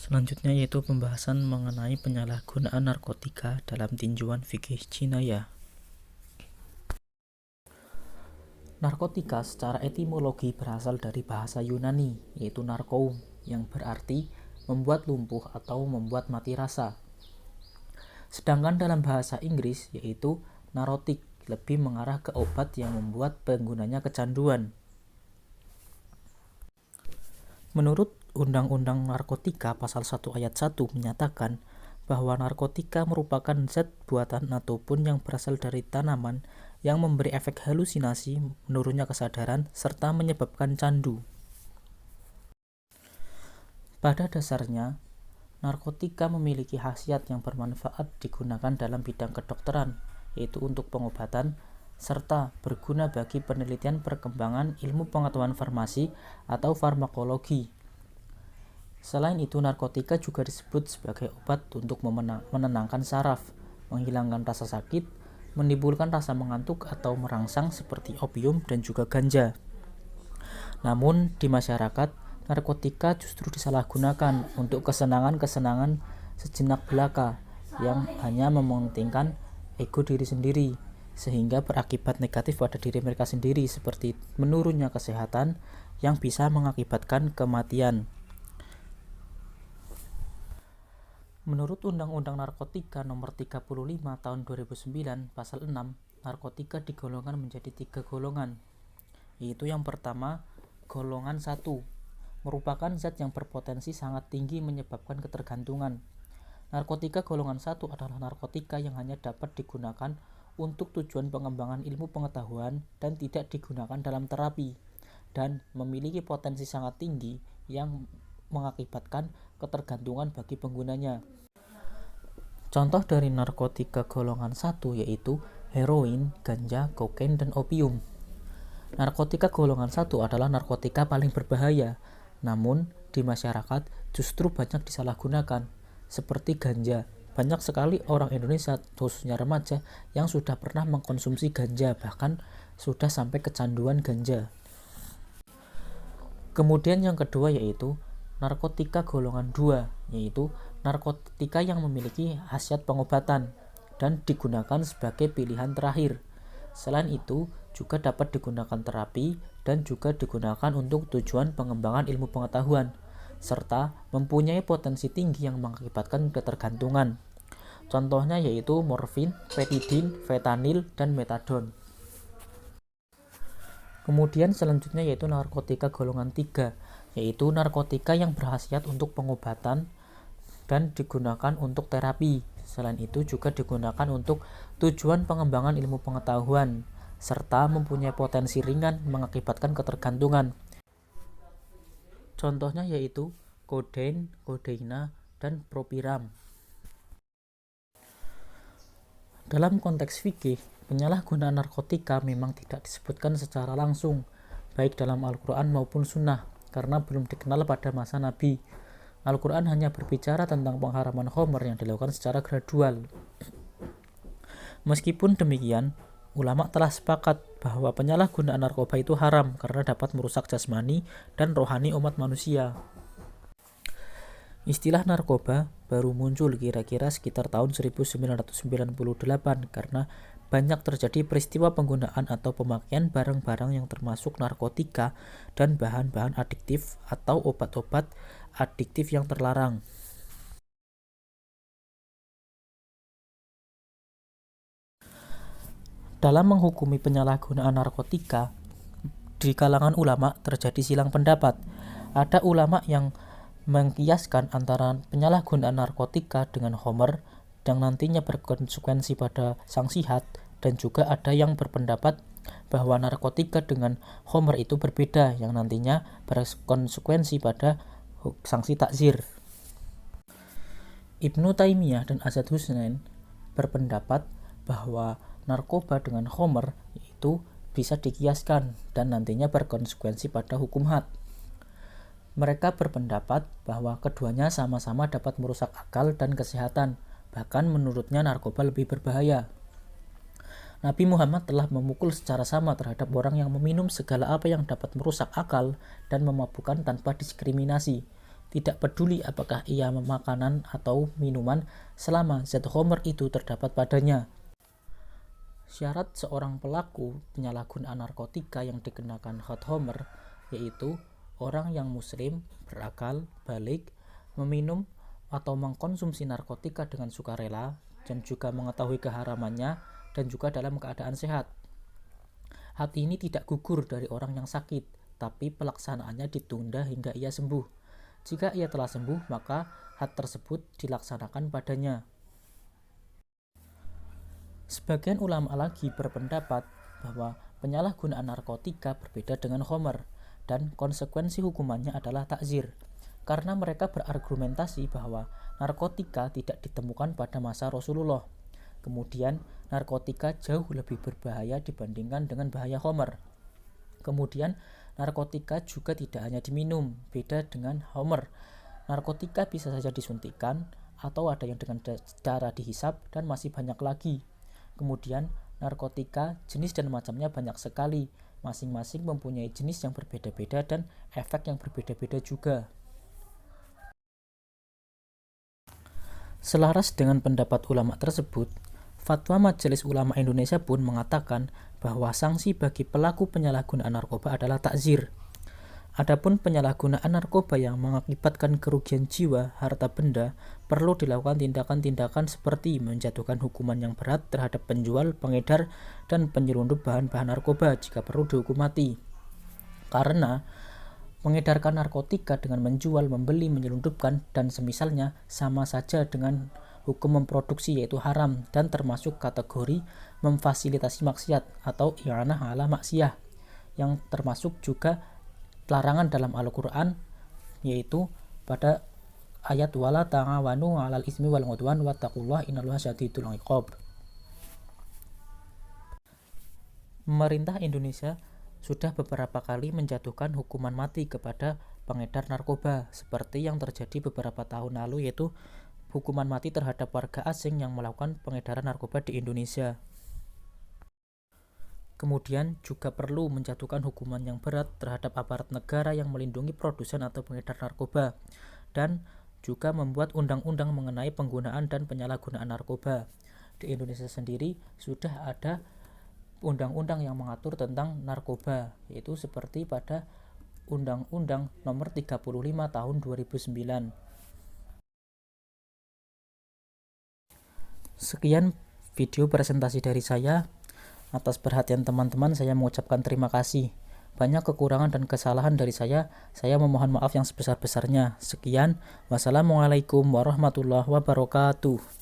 Selanjutnya yaitu pembahasan mengenai penyalahgunaan narkotika dalam tinjauan fikih Jinayah. Narkotika secara etimologi berasal dari bahasa Yunani, yaitu narkoum, yang berarti membuat lumpuh atau membuat mati rasa. Sedangkan dalam bahasa Inggris, yaitu narotik, lebih mengarah ke obat yang membuat penggunanya kecanduan. Menurut Undang-Undang Narkotika Pasal 1 Ayat 1 menyatakan bahwa narkotika merupakan zat buatan ataupun yang berasal dari tanaman yang memberi efek halusinasi, menurunnya kesadaran, serta menyebabkan candu. Pada dasarnya, narkotika memiliki khasiat yang bermanfaat digunakan dalam bidang kedokteran, yaitu untuk pengobatan, serta berguna bagi penelitian perkembangan ilmu pengetahuan farmasi atau farmakologi. Selain itu, narkotika juga disebut sebagai obat untuk menenangkan saraf, menghilangkan rasa sakit, menimbulkan rasa mengantuk atau merangsang seperti opium dan juga ganja. Namun, di masyarakat, narkotika justru disalahgunakan untuk kesenangan-kesenangan sejenak belaka yang hanya mementingkan ego diri sendiri, sehingga berakibat negatif pada diri mereka sendiri seperti menurunnya kesehatan yang bisa mengakibatkan kematian. Menurut Undang-Undang Narkotika Nomor 35 Tahun 2009 Pasal 6, narkotika digolongkan menjadi 3 golongan, yaitu yang pertama, golongan 1, merupakan zat yang berpotensi sangat tinggi menyebabkan ketergantungan. Narkotika golongan 1 adalah narkotika yang hanya dapat digunakan untuk tujuan pengembangan ilmu pengetahuan dan tidak digunakan dalam terapi, dan memiliki potensi sangat tinggi yang mengakibatkan ketergantungan bagi penggunanya. Contoh dari narkotika golongan 1 yaitu heroin, ganja, kokain, dan opium. Narkotika golongan 1 adalah narkotika paling berbahaya, namun di masyarakat justru banyak disalahgunakan. Seperti ganja, banyak sekali orang Indonesia, khususnya remaja, yang sudah pernah mengkonsumsi ganja, bahkan sudah sampai kecanduan ganja. Kemudian yang kedua yaitu narkotika golongan 2, yaitu narkotika yang memiliki khasiat pengobatan dan digunakan sebagai pilihan terakhir. Selain itu, juga dapat digunakan terapi dan juga digunakan untuk tujuan pengembangan ilmu pengetahuan, serta mempunyai potensi tinggi yang mengakibatkan ketergantungan. Contohnya yaitu morfin, petidin, fentanyl, dan metadon. Kemudian selanjutnya yaitu narkotika golongan 3, yaitu narkotika yang berkhasiat untuk pengobatan dan digunakan untuk terapi. Selain itu juga digunakan untuk tujuan pengembangan ilmu pengetahuan, serta mempunyai potensi ringan mengakibatkan ketergantungan. Contohnya yaitu kodein, kodeina, dan propiram. Dalam konteks fikih, penyalahgunaan narkotika memang tidak disebutkan secara langsung, baik dalam Al-Quran maupun Sunnah, karena belum dikenal pada masa Nabi. Al-Quran hanya berbicara tentang pengharaman khamr yang dilakukan secara gradual. Meskipun demikian, ulama telah sepakat bahwa penyalahgunaan narkoba itu haram karena dapat merusak jasmani dan rohani umat manusia. Istilah narkoba baru muncul kira-kira sekitar tahun 1998 karena banyak terjadi peristiwa penggunaan atau pemakaian barang-barang yang termasuk narkotika dan bahan-bahan adiktif atau obat-obat adiktif yang terlarang. Dalam menghukumi penyalahgunaan narkotika, di kalangan ulama terjadi silang pendapat. Ada ulama yang mengkiaskan antara penyalahgunaan narkotika dengan khamr yang nantinya berkonsekuensi pada sanksi had, dan juga ada yang berpendapat bahwa narkotika dengan khamr itu berbeda yang nantinya berkonsekuensi pada sanksi takzir. Ibnu Taimiyah dan Asad Husnain berpendapat bahwa narkoba dengan khamr itu bisa dikiaskan dan nantinya berkonsekuensi pada hukum had. Mereka berpendapat bahwa keduanya sama-sama dapat merusak akal dan kesehatan, bahkan menurutnya narkoba lebih berbahaya. Nabi Muhammad telah memukul secara sama terhadap orang yang meminum segala apa yang dapat merusak akal dan memabukkan tanpa diskriminasi. tidak peduli apakah ia makanan atau minuman selama zat khamr itu terdapat padanya. Syarat seorang pelaku penyalahgunaan narkotika yang dikenakan had khamr yaitu orang yang muslim, berakal, balik, meminum atau mengkonsumsi narkotika dengan sukarela dan juga mengetahui keharamannya dan juga dalam keadaan sehat. Had ini tidak gugur dari orang yang sakit, tapi pelaksanaannya ditunda hingga ia sembuh. Jika ia telah sembuh, maka had tersebut dilaksanakan padanya. Sebagian ulama lagi berpendapat bahwa penyalahgunaan narkotika berbeda dengan khamr dan konsekuensi hukumannya adalah takzir, karena mereka berargumentasi bahwa narkotika tidak ditemukan pada masa Rasulullah. Kemudian, narkotika jauh lebih berbahaya dibandingkan dengan bahaya khamr. Kemudian, narkotika juga tidak hanya diminum, beda dengan khamr. Narkotika bisa saja disuntikkan, atau ada yang dengan cara dihisap, dan masih banyak lagi. Kemudian, narkotika jenis dan macamnya banyak sekali. Masing-masing mempunyai jenis yang berbeda-beda dan efek yang berbeda-beda juga. Selaras dengan pendapat ulama tersebut, Fatwa Majelis Ulama Indonesia pun mengatakan bahwa sanksi bagi pelaku penyalahgunaan narkoba adalah takzir. Adapun penyalahgunaan narkoba yang mengakibatkan kerugian jiwa, harta benda, perlu dilakukan tindakan-tindakan seperti menjatuhkan hukuman yang berat terhadap penjual, pengedar, dan penyelundup bahan-bahan narkoba jika perlu dihukum mati. Karena mengedarkan narkotika dengan menjual, membeli, menyelundupkan, dan semisalnya sama saja dengan hukum memproduksi yaitu haram dan termasuk kategori memfasilitasi maksiat atau i'anah ala maksiyah, yang termasuk juga larangan dalam Al-Quran yaitu pada ayat wala ta'awanu 'alal ismi wal 'udwan wattaqullaha innallaha syadidul 'iqab. Pemerintah Indonesia sudah beberapa kali menjatuhkan hukuman mati kepada pengedar narkoba, seperti yang terjadi beberapa tahun lalu, yaitu hukuman mati terhadap warga asing yang melakukan pengedaran narkoba di Indonesia. Kemudian juga perlu menjatuhkan hukuman yang berat terhadap aparat negara yang melindungi produsen atau pengedar narkoba, dan juga membuat undang-undang mengenai penggunaan dan penyalahgunaan narkoba. Di Indonesia sendiri sudah ada undang-undang yang mengatur tentang narkoba, yaitu seperti pada Undang-Undang Nomor 35 Tahun 2009. Sekian video presentasi dari saya. Atas perhatian teman-teman, saya mengucapkan terima kasih. Banyak kekurangan dan kesalahan dari saya memohon maaf yang sebesar-besarnya. Sekian, wassalamualaikum warahmatullahi wabarakatuh.